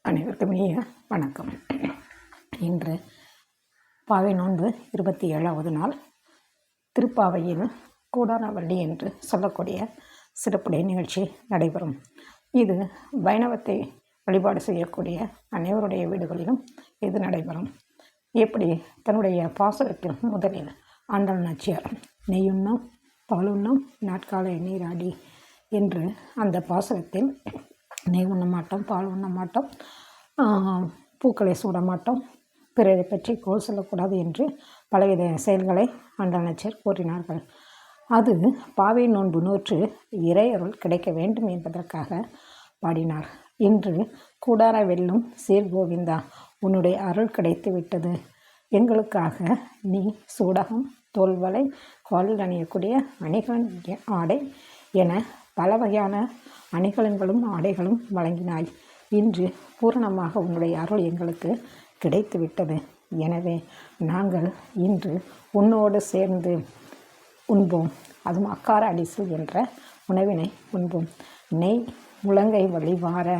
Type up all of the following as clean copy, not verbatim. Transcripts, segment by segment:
அனைவருக்கும் இனிய வணக்கம். இன்று பாவை நோன்பு 27வது நாள். திருப்பாவையில் கூடாரவள்ளி என்று சொல்லக்கூடிய சிறப்புடைய நிகழ்ச்சி நடைபெறும். இது வைணவத்தை வழிபாடு செய்யக்கூடிய அனைவருடைய வீடுகளிலும் இது நடைபெறும். எப்படி தன்னுடைய பாசுரத்தில் முதலில் ஆண்டாள் நாச்சியார் நெய்யுண்ணம் பாலுண்ணம் நாட்கால நீராடி என்று அந்த பாசுரத்தில் நெய் உண்ண மாட்டோம், பால் உண்ண மாட்டோம், பூக்களை சூட மாட்டோம், பிறரை பற்றி கோல் சொல்லக்கூடாது என்று பலவித செயல்களை ஆண்டாள் நாச்சியார் கூறினார்கள். அது பாவை நோன்பு நோற்று இறையருள் கிடைக்க வேண்டும் என்பதற்காக பாடினார். இன்று கூடார வெல்லும் சீர்கோவிந்தா, உன்னுடைய அருள் கிடைத்து விட்டது. எங்களுக்காக நீ சூடகம், தோல்வலை, காலில் அணியக்கூடிய அணிகலன், ஆடை என பல வகையான அணிகலன்களும் ஆடைகளும் வழங்கினாய். இன்று பூரணமாக உன்னுடைய அருள் எங்களுக்கு கிடைத்து விட்டது. எனவே நாங்கள் இன்று உன்னோடு சேர்ந்து உண்போம். அதுவும் அக்கார அடிசல் என்ற உணவினை உண்போம். நெய் முழங்கை வழிவார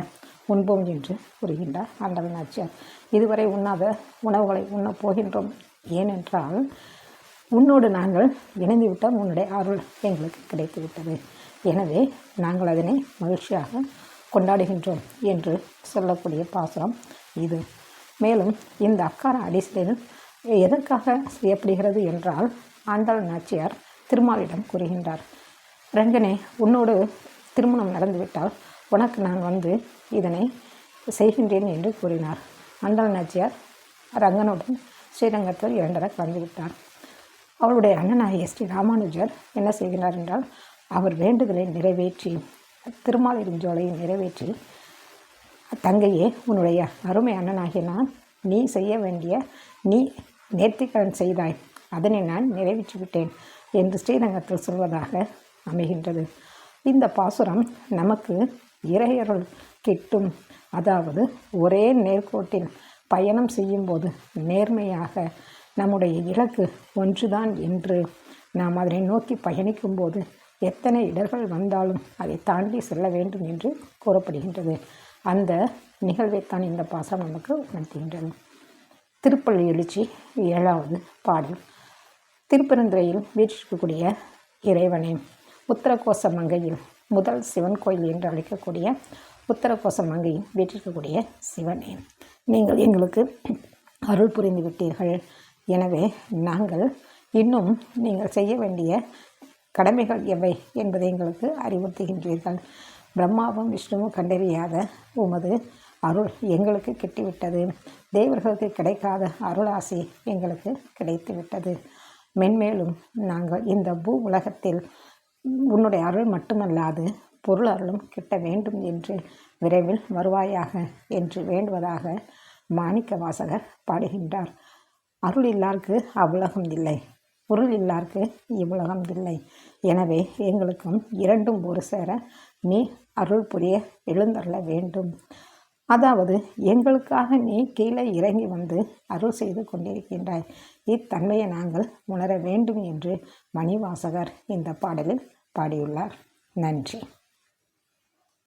உண்போம் என்று கூறுகின்றார் ஆண்டாள் நாச்சியார். இதுவரை உண்ணாத உணவுகளை உண்ணப் போகின்றோம். ஏனென்றால் உன்னோடு நாங்கள் இணைந்துவிட்டோம், உன்னுடைய அருள் எங்களுக்கு கிடைத்து விட்டது. எனவே நாங்கள் அதனை மகிழ்ச்சியாக கொண்டாடுகின்றோம் என்று சொல்லக்கூடிய பாசுரம் இது. மேலும் இந்த அக்கார அடிசலில் எதற்காக செய்யப்படுகிறது என்றால், ஆண்டாள் நாச்சியார் திருமாலிடம் கூறுகின்றார், ரங்கனே, உன்னோடு திருமணம் நடந்துவிட்டால் உனக்கு நான் வந்து இதனை செய்கின்றேன் என்று கூறினார். ஆண்டாள் நாச்சியார் ரங்கனுடன் ஸ்ரீரங்கத்தில் 2 கலந்துவிட்டார். அவளுடைய அண்ணனாகிய ஸ்ரீ ராமானுஜர் என்ன செய்கிறார் என்றால், அவர் வேண்டுதலை நிறைவேற்றி, திருமாலின் ஜோலையை நிறைவேற்றி, தங்கையே, உன்னுடைய அருமை அண்ணனாகிய நான் நீ செய்ய வேண்டிய நீ நேர்த்திக்கடன் செய்தாய், அதனை நான் நிறைவேற்றிவிட்டேன் என்று ஸ்ரீரங்கத்தில் சொல்வதாக அமைகின்றது. இந்த பாசுரம் நமக்கு இறையருள் கிட்டும், அதாவது ஒரே நேர்கோட்டில் பயணம் செய்யும்போது நேர்மையாக நம்முடைய இலக்கு ஒன்றுதான் என்று நாம் அதனை நோக்கி பயணிக்கும்போது எத்தனை இடர்கள் வந்தாலும் அதை தாண்டி செல்ல வேண்டும் என்று கூறப்படுகின்றது. அந்த நிகழ்வைத்தான் இந்த பாசம் நமக்கு உணர்த்துகின்றது. திருப்பள்ளி எழுச்சி 7வது பாடல். திருப்பெருந்துறையில் வீற்றிருக்கக்கூடிய இறைவனே, உத்தரகோச மங்கையில் முதல் சிவன் கோயில் என்று அழைக்கக்கூடிய உத்தரகோச மங்கையில் வீற்றிருக்கக்கூடிய சிவனே, நீங்கள் எங்களுக்கு அருள் புரிந்து விட்டீர்கள். எனவே நாங்கள் இன்னும் நீங்கள் செய்ய வேண்டிய கடமைகள் எவை என்பதை எங்களுக்கு அறிவுறுத்துகின்றீர்கள். பிரம்மாவும் விஷ்ணுவும் கண்டறியாத உமது அருள் எங்களுக்கு கிட்டிவிட்டது. தேவர்களுக்கு கிடைக்காத அருளாசி எங்களுக்கு கிடைத்துவிட்டது. மென்மேலும் நாங்கள் இந்த பூ உலகத்தில் உன்னுடைய அருள் மட்டுமல்லாது பொருள் அருளும் கிட்ட வேண்டும் என்று விரைவில் வருவாயாக என்று வேண்டுவதாக மாணிக்க வாசகர் பாடுகின்றார். அருள் இல்லாருக்கு அவ்வுலகம் இல்லை, பொருள் இல்லாருக்கு இவ்வுலகம் இல்லை. எனவே எங்களுக்கும் இரண்டும் ஒரு சேர நீ அருள் புரிய எழுந்தருள வேண்டும். அதாவது எங்களுக்காக நீ கீழே இறங்கி வந்து அருள் செய்து கொண்டிருக்கின்றாய். இத்தன்மையை நாங்கள் உணர வேண்டும் என்று மணிவாசகர் இந்த பாடலில் பாடியுள்ளார். நன்றி.